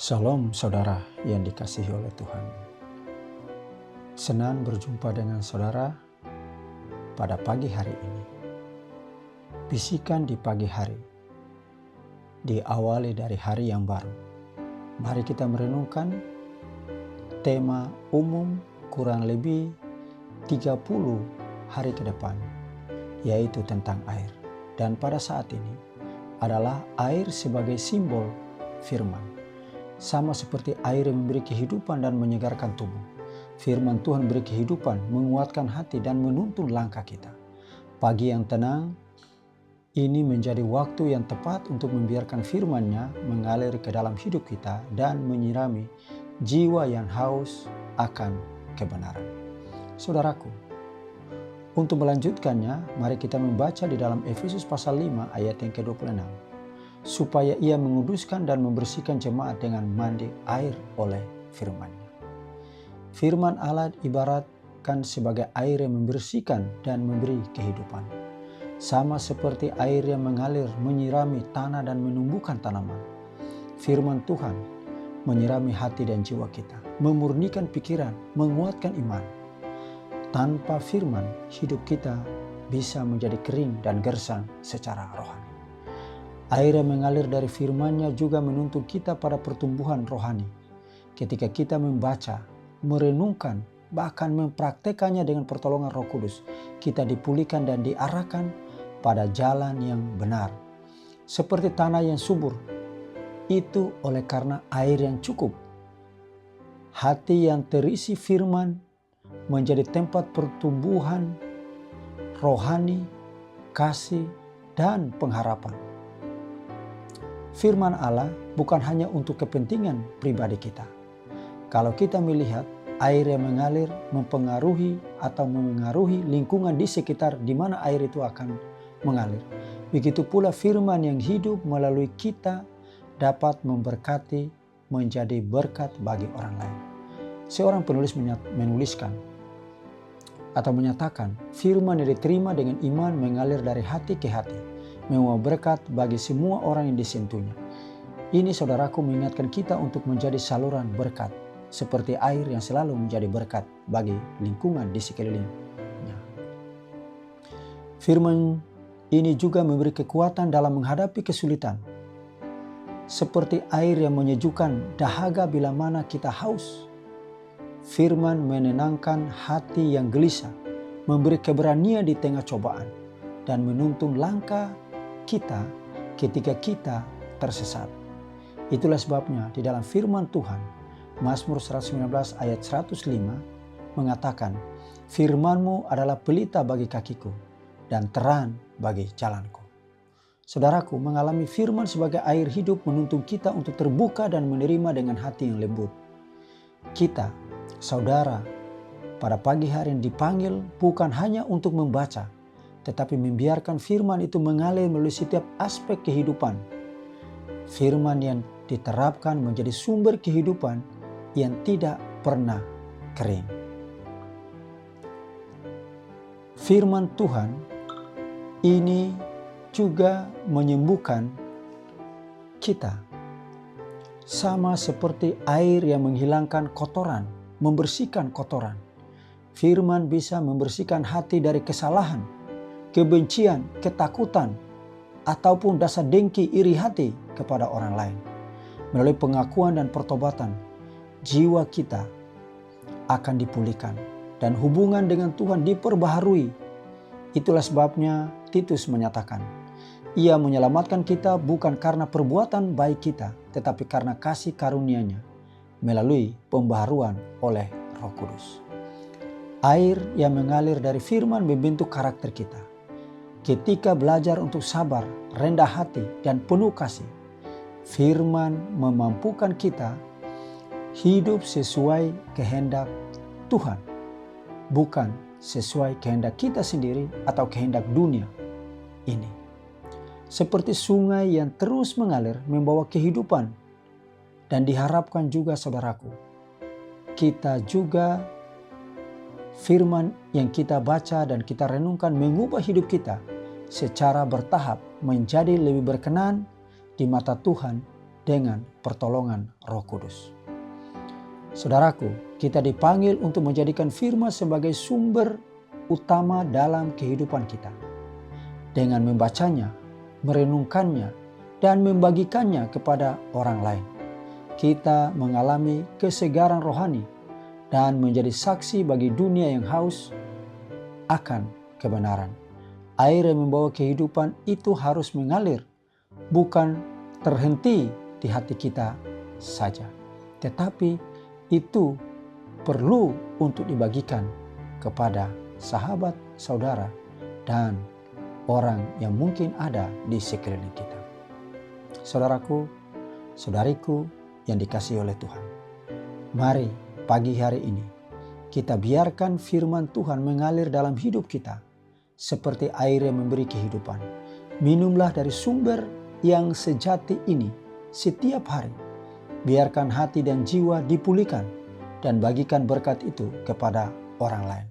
Shalom saudara yang dikasihi oleh Tuhan. Senang berjumpa dengan saudara pada pagi hari ini. Bisikan di pagi hari, diawali dari hari yang baru. Mari kita merenungkan tema umum kurang lebih 30 hari ke depan, yaitu tentang air. Dan pada saat ini adalah air sebagai simbol firman. Sama seperti air yang memberi kehidupan dan menyegarkan tubuh. Firman Tuhan beri kehidupan, menguatkan hati dan menuntun langkah kita. Pagi yang tenang, ini menjadi waktu yang tepat untuk membiarkan firman-Nya mengalir ke dalam hidup kita dan menyirami jiwa yang haus akan kebenaran. Saudaraku, untuk melanjutkannya, mari kita membaca di dalam Efesus pasal 5 ayat yang ke-26. Supaya ia menguduskan dan membersihkan jemaat dengan mandi air oleh firman-Nya. Firman Allah ibaratkan sebagai air yang membersihkan dan memberi kehidupan. Sama seperti air yang mengalir menyirami tanah dan menumbuhkan tanaman. Firman Tuhan menyirami hati dan jiwa kita, memurnikan pikiran, menguatkan iman. Tanpa firman, hidup kita bisa menjadi kering dan gersang secara rohani. Air yang mengalir dari firman-Nya juga menuntun kita pada pertumbuhan rohani. Ketika kita membaca, merenungkan, bahkan mempraktekannya dengan pertolongan Roh Kudus, kita dipulihkan dan diarahkan pada jalan yang benar. Seperti tanah yang subur, itu oleh karena air yang cukup. Hati yang terisi firman menjadi tempat pertumbuhan rohani, kasih, dan pengharapan. Firman Allah bukan hanya untuk kepentingan pribadi kita. Kalau kita melihat air yang mengalir mempengaruhi atau memengaruhi lingkungan di sekitar di mana air itu akan mengalir. Begitu pula firman yang hidup melalui kita dapat memberkati, menjadi berkat bagi orang lain. Seorang penulis menuliskan atau menyatakan firman yang diterima dengan iman mengalir dari hati ke hati, membawa berkat bagi semua orang yang disentuhnya. Ini saudaraku mengingatkan kita untuk menjadi saluran berkat, seperti air yang selalu menjadi berkat bagi lingkungan di sekelilingnya. Firman ini juga memberi kekuatan dalam menghadapi kesulitan. Seperti air yang menyejukkan dahaga bila mana kita haus. Firman menenangkan hati yang gelisah, memberi keberanian di tengah cobaan, dan menuntun langkah kita ketika kita tersesat. Itulah sebabnya di dalam firman Tuhan, Mazmur 119 ayat 105 mengatakan, firman-Mu adalah pelita bagi kakiku dan terang bagi jalanku. Saudaraku, mengalami firman sebagai air hidup menuntun kita untuk terbuka dan menerima dengan hati yang lembut. Kita, saudara, pada pagi hari yang dipanggil bukan hanya untuk membaca, tetapi membiarkan firman itu mengalir melalui setiap aspek kehidupan. Firman yang diterapkan menjadi sumber kehidupan yang tidak pernah kering. Firman Tuhan ini juga menyembuhkan kita. Sama seperti air yang menghilangkan kotoran, membersihkan kotoran. Firman bisa membersihkan hati dari kesalahan, kebencian, ketakutan, ataupun dasar dengki, iri hati kepada orang lain. Melalui pengakuan dan pertobatan, jiwa kita akan dipulihkan dan hubungan dengan Tuhan diperbaharui. Itulah sebabnya Titus menyatakan, ia menyelamatkan kita bukan karena perbuatan baik kita, tetapi karena kasih karunia-Nya melalui pembaharuan oleh Roh Kudus. Air yang mengalir dari firman membentuk karakter kita. Ketika belajar untuk sabar, rendah hati, dan penuh kasih, firman memampukan kita hidup sesuai kehendak Tuhan, bukan sesuai kehendak kita sendiri atau kehendak dunia ini. Seperti sungai yang terus mengalir membawa kehidupan, dan diharapkan juga saudaraku, kita juga firman yang kita baca dan kita renungkan mengubah hidup kita secara bertahap menjadi lebih berkenan di mata Tuhan dengan pertolongan Roh Kudus. Saudaraku, kita dipanggil untuk menjadikan firman sebagai sumber utama dalam kehidupan kita. Dengan membacanya, merenungkannya, dan membagikannya kepada orang lain, kita mengalami kesegaran rohani dan menjadi saksi bagi dunia yang haus akan kebenaran. Air yang membawa kehidupan itu harus mengalir, bukan terhenti di hati kita saja, tetapi itu perlu untuk dibagikan kepada sahabat, saudara, dan orang yang mungkin ada di sekeliling kita. Saudaraku, saudariku yang dikasihi oleh Tuhan, mari pagi hari ini kita biarkan firman Tuhan mengalir dalam hidup kita seperti air yang memberi kehidupan. Minumlah dari sumber yang sejati ini setiap hari. Biarkan hati dan jiwa dipulihkan dan bagikan berkat itu kepada orang lain.